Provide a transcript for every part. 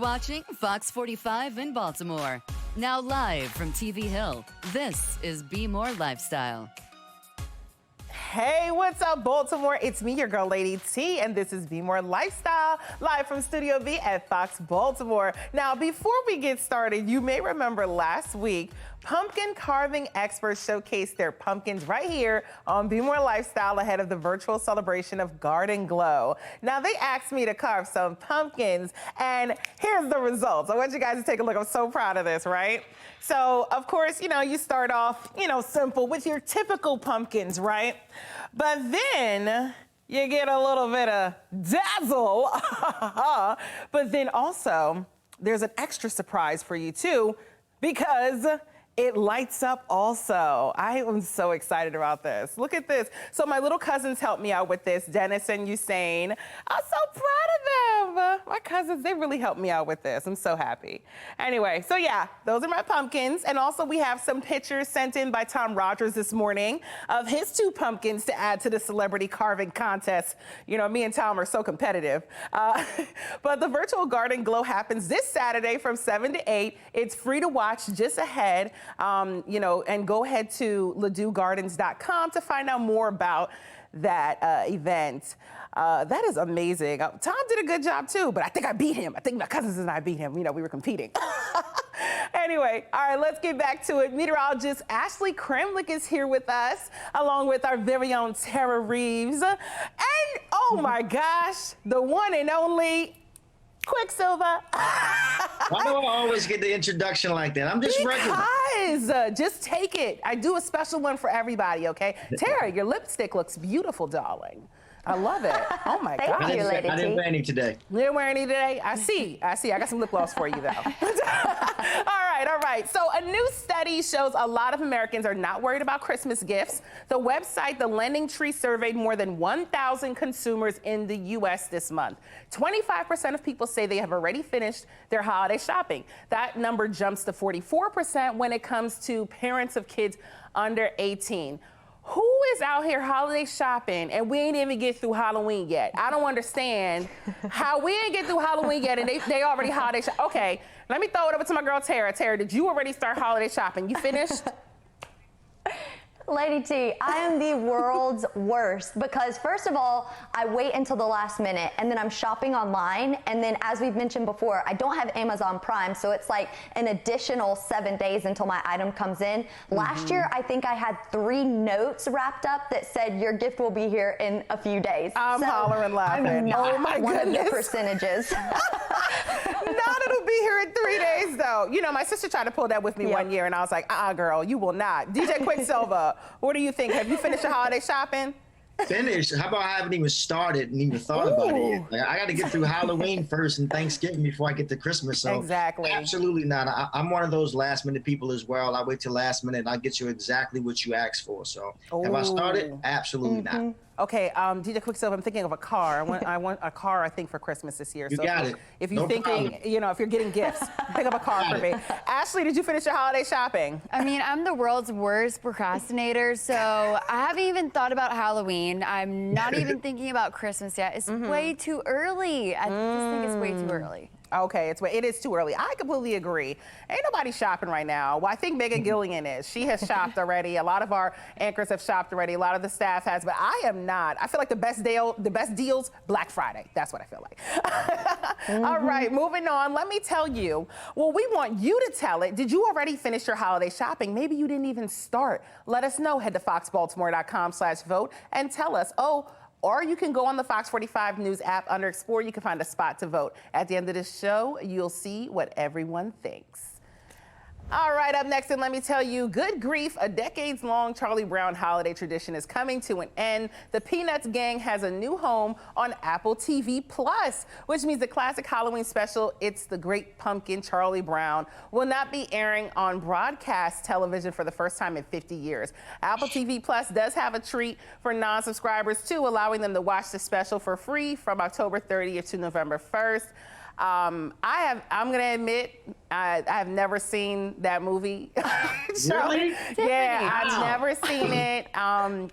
watching Fox 45 in Baltimore. Now live from TV Hill, this is BMORE Lifestyle. Hey, what's up, Baltimore? It's me, your girl, Lady T, and this is BMORE Lifestyle, live from Studio B at Fox Baltimore. Now, before we get started, you may remember last week, pumpkin carving experts showcased their pumpkins right here on BMORE Lifestyle ahead of the virtual celebration of Garden Glow. Now, they asked me to carve some pumpkins, and here's the results. I want you guys to take a look. I'm so proud of this, right? So, of course, you start off, simple with your typical pumpkins, right? But then you get a little bit of dazzle. But then also, there's an extra surprise for you, too, because it lights up also. I am so excited about this. Look at this. So my little cousins helped me out with this, Dennis and Usain. I'm so proud of them. My cousins, they really helped me out with this. I'm so happy. Anyway, so yeah, those are my pumpkins. And also we have some pictures sent in by Tom Rogers this morning of his 2 pumpkins to add to the celebrity carving contest. Me and Tom are so competitive. But the virtual Garden Glow happens this Saturday from 7 to 8. It's free to watch just ahead. And go ahead to LaDueGardens.com to find out more about that event. That is amazing. Tom did a good job too, but I think I beat him. I think my cousins and I beat him. We were competing. Anyway, all right, let's get back to it. Meteorologist Ashley Kramlich is here with us, along with our very own Terra Reeves. And, oh my gosh, the one and only Quicksilva. Why do I always get the introduction like that? I'm just regular. Because just take it. I do a special one for everybody, okay? Tara, your lipstick looks beautiful, darling. I love it. Oh my God. I didn't wear any today. You didn't wear any today? I see. I got some lip gloss for you, though. All right. So a new study shows a lot of Americans are not worried about Christmas gifts. The website, The Lending Tree, surveyed more than 1,000 consumers in the U.S. this month. 25% of people say they have already finished their holiday shopping. That number jumps to 44% when it comes to parents of kids under 18. Who is out here holiday shopping and we ain't even get through Halloween yet? I don't understand how we ain't get through Halloween yet and they already holiday shop. Okay, let me throw it over to my girl Tara. Tara, did you already start holiday shopping? You finished? Lady T, I am the world's worst because first of all, I wait until the last minute and then I'm shopping online. And then as we've mentioned before, I don't have Amazon Prime. So it's like an additional 7 days until my item comes in. Last year, I think I had 3 notes wrapped up that said your gift will be here in a few days. I'm hollering laughing. I'm not oh my one goodness. of the percentages. Not it'll be here in 3 days though. My sister tried to pull that with me one year and I was like, girl, you will not. DJ Quicksilva, what do you think? Have you finished your holiday shopping? Finished? How about I haven't even started and even thought about it yet? Like, I got to get through Halloween first and Thanksgiving before I get to Christmas. So exactly. Absolutely not. I'm one of those last minute people as well. I wait till last minute and I get you exactly what you asked for. So have I started? Absolutely not. Okay, DJ Quicksilva, I'm thinking of a car. I want a car, I think, for Christmas this year. You got it. If you're thinking, if you're getting gifts, pick up a car for me. Ashley, did you finish your holiday shopping? I mean, I'm the world's worst procrastinator, so I haven't even thought about Halloween. I'm not even thinking about Christmas yet. It's way too early. I just think it's way too early. Okay, it is too early. I completely agree. Ain't nobody shopping right now. Well, I think Megan Gilligan is. She has shopped already. A lot of our anchors have shopped already. A lot of the staff has, but I am not. I feel like the best deals, Black Friday. That's what I feel like. All right, moving on. Let me tell you. Well, we want you to tell it. Did you already finish your holiday shopping? Maybe you didn't even start. Let us know. Head to foxbaltimore.com/vote and tell us. Or you can go on the Fox 45 News app under Explore. You can find a spot to vote. At the end of this show, you'll see what everyone thinks. All right, up next, and let me tell you, good grief, a decades-long Charlie Brown holiday tradition is coming to an end. The Peanuts gang has a new home on Apple TV+, which means the classic Halloween special, It's the Great Pumpkin, Charlie Brown, will not be airing on broadcast television for the first time in 50 years. Apple TV+ does have a treat for non-subscribers, too, allowing them to watch the special for free from October 30th to November 1st. I'm going to admit, I've never seen that movie. Really? Yeah, I've Wow. never seen it.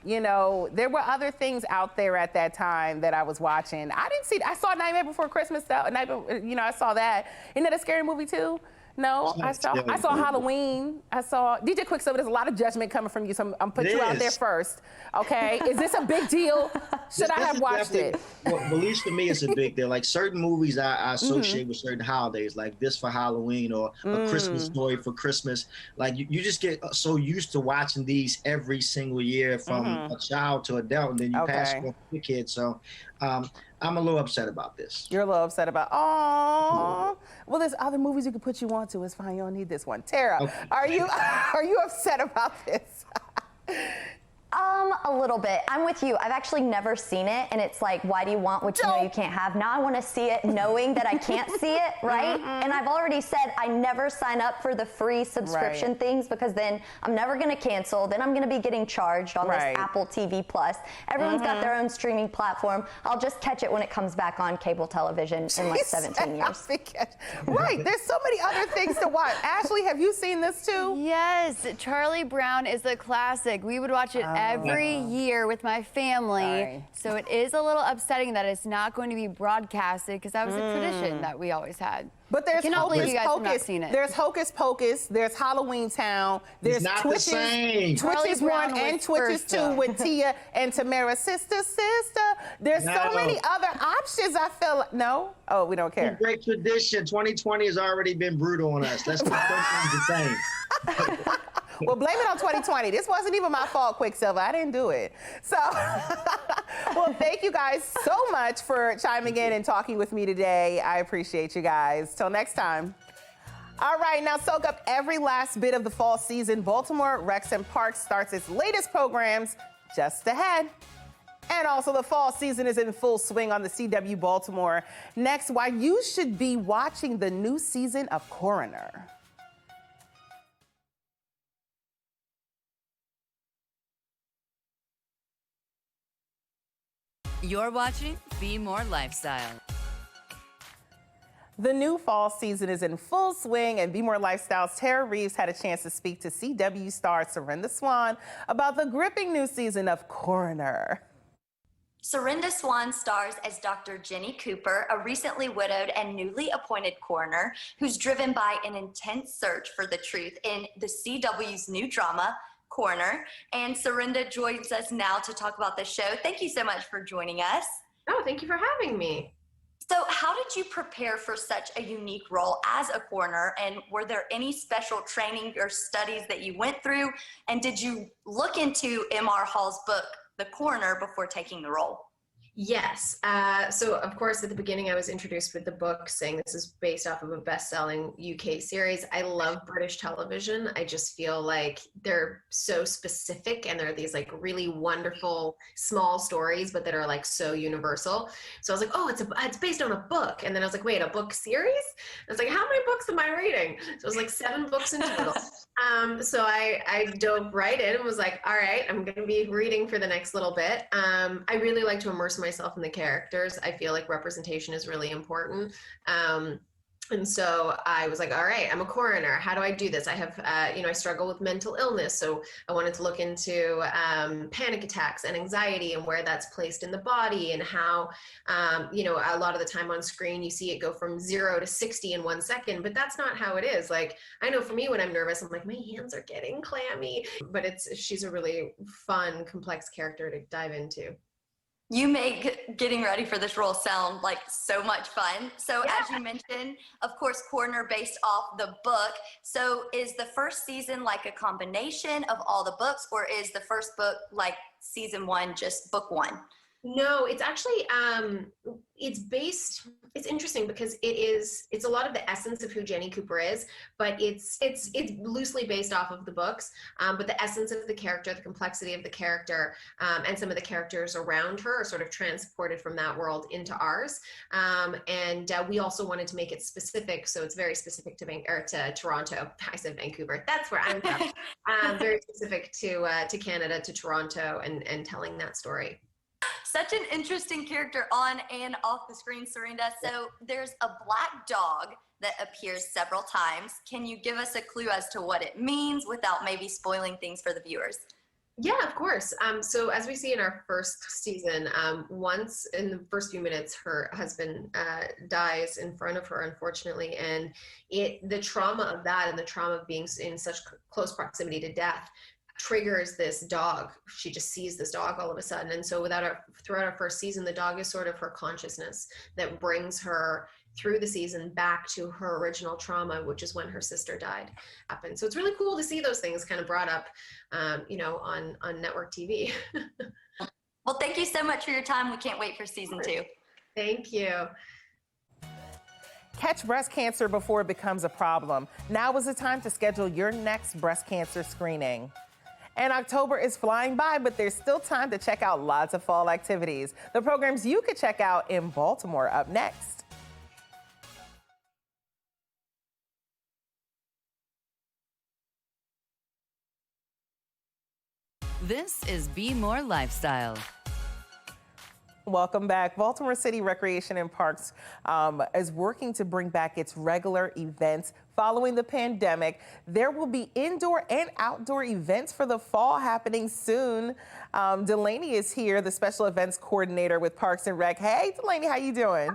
You know, there were other things out there at that time that I was watching. I didn't see. I saw Nightmare Before Christmas. I saw that. Isn't that a scary movie too? No, I saw Halloween. I saw DJ Quicksilva. There's a lot of judgment coming from you, so I'm putting you out there first. Okay, is this a big deal? Should I have watched it? Well, at least for me, it's a big deal. Like certain movies I associate with certain holidays, like this for Halloween or A Christmas Story for Christmas. Like you just get so used to watching these every single year from a child to adult, and then you pass it on to your kids. So I'm a little upset about this. You're a little upset about, oh. Well, there's other movies you can put you on to. It's fine, you don't need this one. Tara, are you upset about this? A little bit. I'm with you. I've actually never seen it, and it's like, why do you want what you know you can't have? Now I want to see it knowing that I can't see it, right? And I've already said I never sign up for the free subscription things, because then I'm never going to cancel. Then I'm going to be getting charged on this Apple TV Plus. Everyone's got their own streaming platform. I'll just catch it when it comes back on cable television in like 17 years. Right. There's so many other things to watch. Ashley, have you seen this too? Yes, Charlie Brown is a classic. We would watch it every year with my family. So it is a little upsetting that it's not going to be broadcasted, because that was a tradition that we always had. But there's Hocus Pocus. There's Hocus Pocus. There's Halloween Town. There's Twitches 1 and Twitches 2 with Tia and Tamara, sister. There's so many other options. I feel like, no? Oh, we don't care. Great tradition. 2020 has already been brutal on us. Let's keep things the same. Well, blame it on 2020. This wasn't even my fault, Quicksilva. I didn't do it. So, well, thank you guys so much for chiming in and talking with me today. I appreciate you guys. Till next time. All right, now soak up every last bit of the fall season. Baltimore Rexham Park starts its latest programs just ahead. And also, the fall season is in full swing on the CW Baltimore. Next, why you should be watching the new season of Coroner. You're watching Be More Lifestyle. The new fall season is in full swing, and Be More Lifestyle's Terra Reeves had a chance to speak to CW star Serinda Swan about the gripping new season of Coroner. Serinda Swan stars as Dr. Jenny Cooper, a recently widowed and newly appointed coroner who's driven by an intense search for the truth in the CW's new drama, Coroner. And Serinda joins us now to talk about the show. Thank you so much for joining us. Oh, thank you for having me. So how did you prepare for such a unique role as a coroner? And were there any special training or studies that you went through? And did you look into M.R. Hall's book, The Coroner, before taking the role? Yes. So, of course, at the beginning, I was introduced with the book saying this is based off of a best-selling UK series. I love British television. I just feel like they're so specific, and they're these like really wonderful small stories, but that are like so universal. So I was like, oh, it's based on a book. And then I was like, wait, a book series? I was like, how many books am I reading? So it was like 7 books in total. So I dove right in and was like, all right, I'm going to be reading for the next little bit. I really like to immerse myself in the characters. I feel like representation is really important. And so I was like, all right, I'm a coroner. How do I do this? I have, I struggle with mental illness. So I wanted to look into panic attacks and anxiety and where that's placed in the body, and how, a lot of the time on screen, you see it go from 0 to 60 in 1 second, but that's not how it is. Like, I know for me, when I'm nervous, I'm like, my hands are getting clammy, but she's a really fun, complex character to dive into. You make getting ready for this role sound like so much fun. So as you mentioned, of course, Coroner based off the book. So is the first season like a combination of all the books, or is the first book like season 1, just book 1? No, it's actually, it's interesting because it's a lot of the essence of who Jenny Cooper is, but it's loosely based off of the books, but the essence of the character, the complexity of the character, and some of the characters around her are sort of transported from that world into ours. And we also wanted to make it specific, so it's very specific to Toronto. I said Vancouver, that's where I'm from. Very specific to Canada, to Toronto, and telling that story. Such an interesting character on and off the screen, Serinda. So there's a black dog that appears several times. Can you give us a clue as to what it means without maybe spoiling things for the viewers? Yeah, of course. So as we see in our first season, once in the first few minutes, her husband dies in front of her, unfortunately, and the trauma of that and the trauma of being in such close proximity to death triggers this dog. She just sees this dog all of a sudden. And so throughout our first season, the dog is sort of her consciousness that brings her through the season back to her original trauma, which is when her sister died. So it's really cool to see those things kind of brought up, on network TV. Well, thank you so much for your time. We can't wait for season 2. Thank you. Catch breast cancer before it becomes a problem. Now is the time to schedule your next breast cancer screening. And October is flying by, but there's still time to check out lots of fall activities. The programs you could check out in Baltimore up next. This is BMORE Lifestyle. Welcome back. Baltimore City Recreation and Parks is working to bring back its regular events following the pandemic. There will be indoor and outdoor events for the fall happening soon. DELANEY is here, the special events coordinator with Parks and Rec. Hey, DELANEY, how you doing?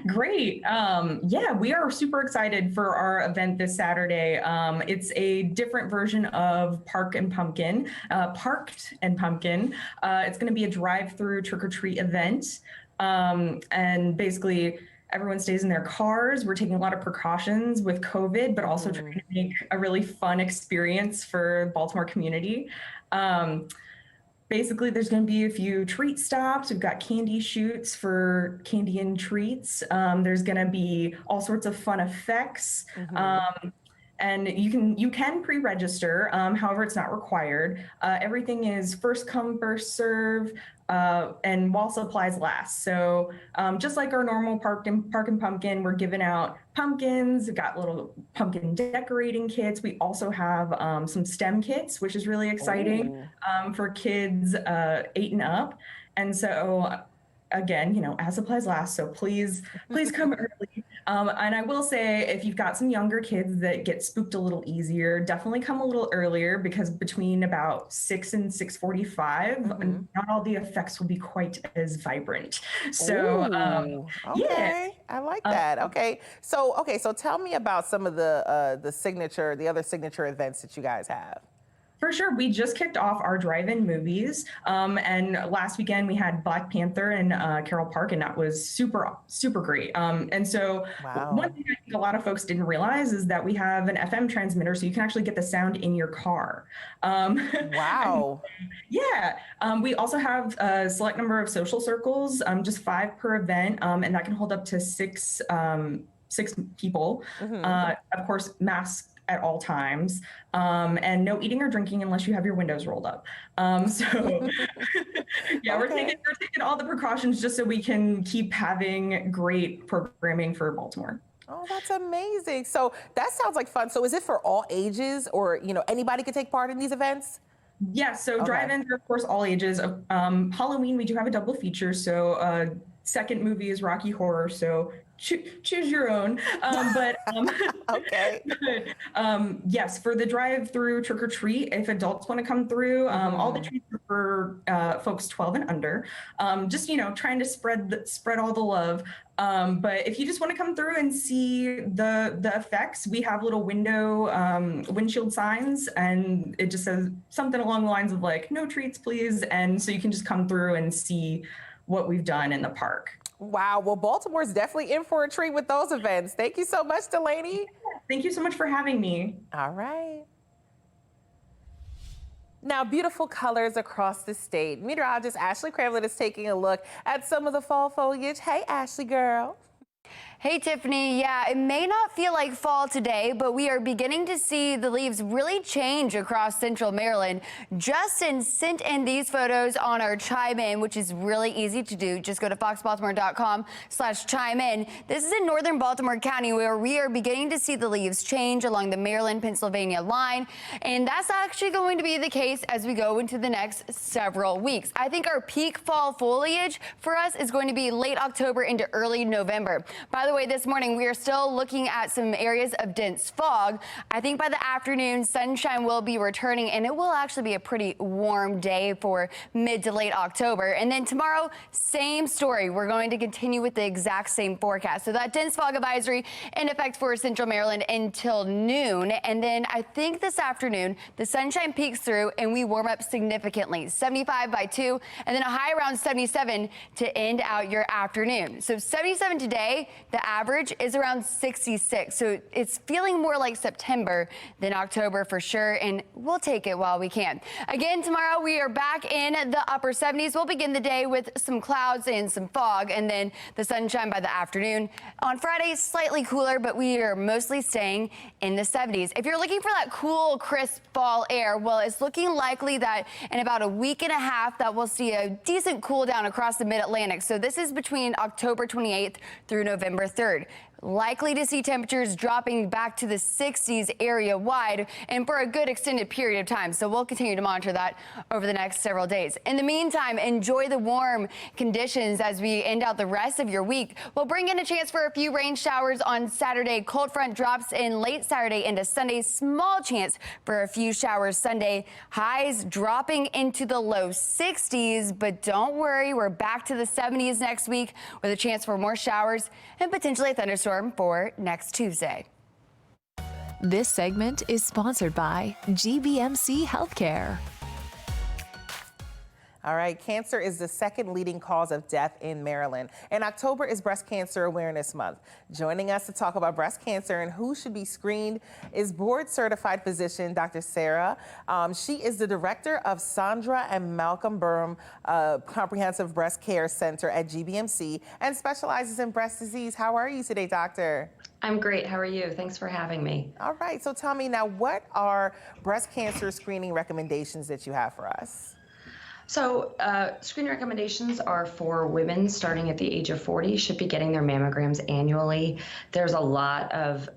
Great. Yeah, we are super excited for our event this Saturday. It's a different version of Parked and Pumpkin. It's going to be a drive-through trick-or-treat event. And basically, everyone stays in their cars. We're taking a lot of precautions with COVID, but also trying to make a really fun experience for the Baltimore community. Basically, there's going to be a few treat stops. We've got candy shoots for candy and treats. There's going to be all sorts of fun effects. And you can pre-register. However, it's not required. Everything is first come, first serve, and while supplies last. So just like our normal Park and Pumpkin, we're giving out pumpkins. We've got little pumpkin decorating kits. We also have some STEM kits, which is really exciting for kids 8 and up. And so again, as supplies last, so please come early. And I will say, if you've got some younger kids that get spooked a little easier, definitely come a little earlier, because between about 6 and 6:45, not all the effects will be quite as vibrant. So, okay, I like that. Okay, so tell me about some of the other signature events that you guys have. For sure. We just kicked off our drive-in movies. And last weekend we had Black Panther in Carroll Park, and that was super, super great. And so one thing I think a lot of folks didn't realize is that we have an FM transmitter, so you can actually get the sound in your car. Wow. We also have a select number of social circles, just 5 per event, and that can hold up to 6 people. Of course, masks at all times, and no eating or drinking unless you have your windows rolled up. We're taking all the precautions just so we can keep having great programming for Baltimore. Oh, that's amazing. So that sounds like fun. So is it for all ages, or anybody can take part in these events? Yes, so drive-ins are, of course, all ages. Halloween, we do have a double feature. So second movie is Rocky Horror, so choose your own. Yes, for the drive-through trick-or-treat, if adults want to come through, all the treats are for folks 12 and under. Just trying to spread all the love. But if you just want to come through and see the effects, we have little windshield signs, and it just says something along the lines of like, no treats, please. And so you can just come through and see what we've done in the park. Wow. Well, Baltimore's definitely in for a treat with those events. Thank you so much, DELANEY. Thank you so much for having me. All right. Now, beautiful colors across the state. Meteorologist Ashley Kramlich is taking a look at some of the fall foliage. Hey, Ashley girl. Hey, Tiffany. Yeah, it may not feel like fall today, but we are beginning to see the leaves really change across central Maryland. Justin sent in these photos on our Chime In, which is really easy to do. Just go to foxbaltimore.com/chime in. This is in northern Baltimore County, where we are beginning to see the leaves change along the Maryland-Pennsylvania line. And that's actually going to be the case as we go into the next several weeks. I think our peak fall foliage for us is going to be late October into early November. By the way, this morning we are still looking at some areas of dense fog. I think by the afternoon, sunshine will be returning, and it will actually be a pretty warm day for mid to late October. And then tomorrow, same story. We're going to continue with the exact same forecast. So that dense fog advisory in effect for central Maryland until noon. And then I think this afternoon, the sunshine peaks through and we warm up significantly. 75 by 2, and then a high around 77 to end out your afternoon. So 77 today, the average is around 66. So it's feeling more like September than October for sure, and we'll take it while we can. Again, tomorrow we are back in the upper 70s. We'll begin the day with some clouds and some fog, and then the sunshine by the afternoon. On Friday, slightly cooler, but we are mostly staying in the 70s. If you're looking for that cool, crisp fall air, well, it's looking likely that in about a week and a half that we'll see a decent cool down across the mid-Atlantic. So this is between October 28th through November 3rd. Likely to see temperatures dropping back to the 60s area wide and for a good extended period of time. So we'll continue to monitor that over the next several days. In the meantime, enjoy the warm conditions as we end out the rest of your week. We'll bring in a chance for a few rain showers on Saturday. Cold front drops in late Saturday into Sunday. Small chance for a few showers Sunday. Highs dropping into the low 60s, but don't worry, we're back to the 70s next week with a chance for more showers and potentially a thunderstorm for next Tuesday. This segment is sponsored by GBMC Healthcare. All right, cancer is the second leading cause of death in Maryland, and October is Breast Cancer Awareness Month. Joining us to talk about breast cancer and who should be screened is board-certified physician Dr. Sara. She is the director of Sandra and Malcolm Burham Comprehensive Breast Care Center at GBMC and specializes in breast disease. How are you today, doctor? I'm great. How are you? Thanks for having me. All right, so tell me now, what are breast cancer screening recommendations that you have for us? So screening recommendations are for women starting at the age of 40, should be getting their mammograms annually. There's a lot of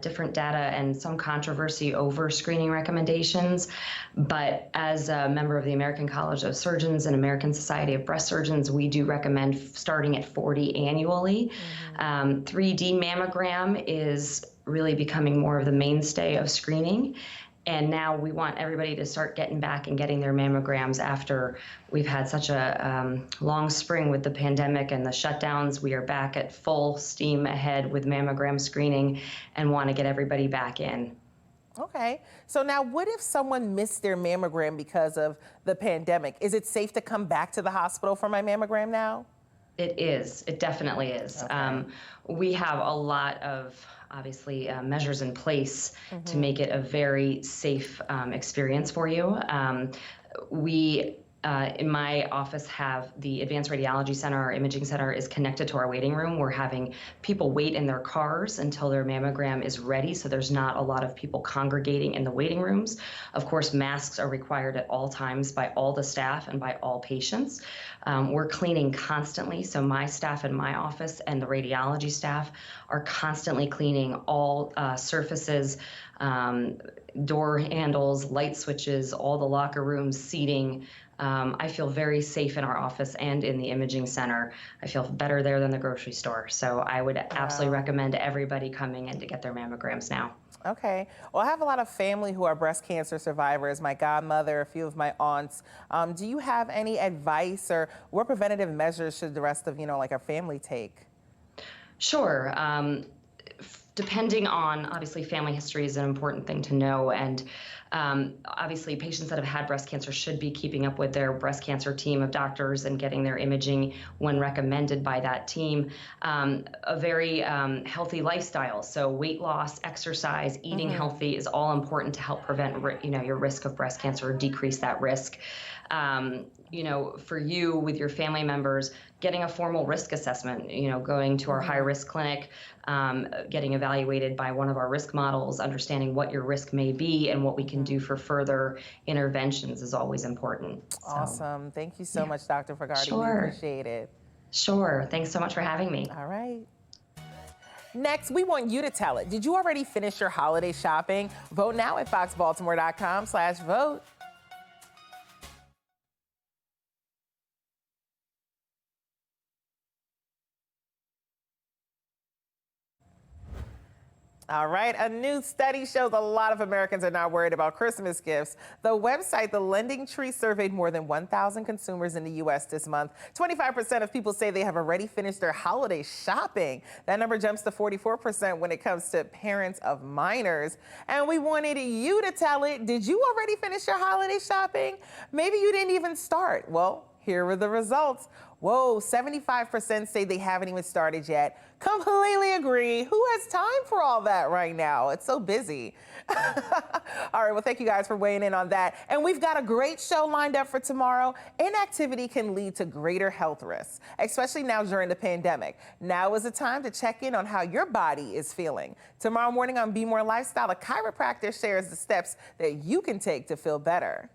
different data and some controversy over screening recommendations, but as a member of the American College of Surgeons and American Society of Breast Surgeons, we do recommend starting at 40 annually. 3D mammogram is really becoming more of the mainstay of screening. And now we want everybody to start getting back and getting their mammograms after we've had such a long spring with the pandemic and the shutdowns. We are back at full steam ahead with mammogram screening and want to get everybody back in. Okay. So now what if someone missed their mammogram because of the pandemic? Is it safe to come back to the hospital for my mammogram now? It is. It definitely is. Okay. We have a lot of obviously measures in place to make it a very safe experience for you. We in my office have the Advanced Radiology Center. Our imaging center is connected to our waiting room. We're having people wait in their cars until their mammogram is ready, so there's not a lot of people congregating in the waiting rooms. Of course, masks are required at all times by all the staff and by all patients. We're cleaning constantly, so my staff in my office and the radiology staff are constantly cleaning all surfaces, door handles, light switches, all the locker rooms, seating. I feel very safe in our office and in the imaging center. I feel better there than the grocery store. So I would absolutely recommend everybody coming in to get their mammograms now. Okay. Well, I have a lot of family who are breast cancer survivors, my godmother, a few of my aunts. Do you have any advice or what preventative measures should the rest of, like our family take? Sure. Depending on, obviously, family history is an important thing to know. And obviously, patients that have had breast cancer should be keeping up with their breast cancer team of doctors and getting their imaging when recommended by that team. A very healthy lifestyle. So weight loss, exercise, eating healthy is all important to help prevent, your risk of breast cancer or decrease that risk. For you with your family members, getting a formal risk assessment, going to our high-risk clinic, getting evaluated by one of our risk models, understanding what your risk may be and what we can do for further interventions is always important. Awesome. Thank you so much, Dr. Fogarty. Sure. We appreciate it. Sure. Thanks so much for having me. All right. Next, we want you to tell it. Did you already finish your holiday shopping? Vote now at foxbaltimore.com/vote. All right, a new study shows a lot of Americans are not worried about Christmas gifts. The website, The Lending Tree, surveyed more than 1,000 consumers in the U.S. this month. 25% of people say they have already finished their holiday shopping. That number jumps to 44% when it comes to parents of minors. And we wanted you to tell it. Did you already finish your holiday shopping? Maybe you didn't even start. Well, here are the results. Whoa, 75% say they haven't even started yet. Completely agree. Who has time for all that right now? It's so busy. All right, well, thank you guys for weighing in on that. And we've got a great show lined up for tomorrow. Inactivity can lead to greater health risks, especially now during the pandemic. Now is the time to check in on how your body is feeling. Tomorrow morning on BMORE Lifestyle, a chiropractor shares the steps that you can take to feel better.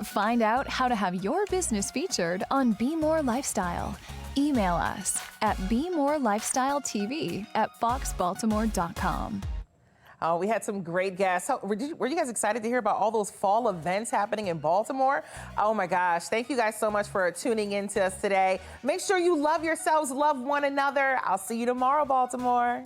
Find out how to have your business featured on BMORE Lifestyle. Email us at bmorelifestyletv@foxbaltimore.com. Oh, we had some great guests. Were you guys excited to hear about all those fall events happening in Baltimore? Oh my gosh, thank you guys so much for tuning in to us today. Make sure you love yourselves, love one another. I'll see you tomorrow, Baltimore.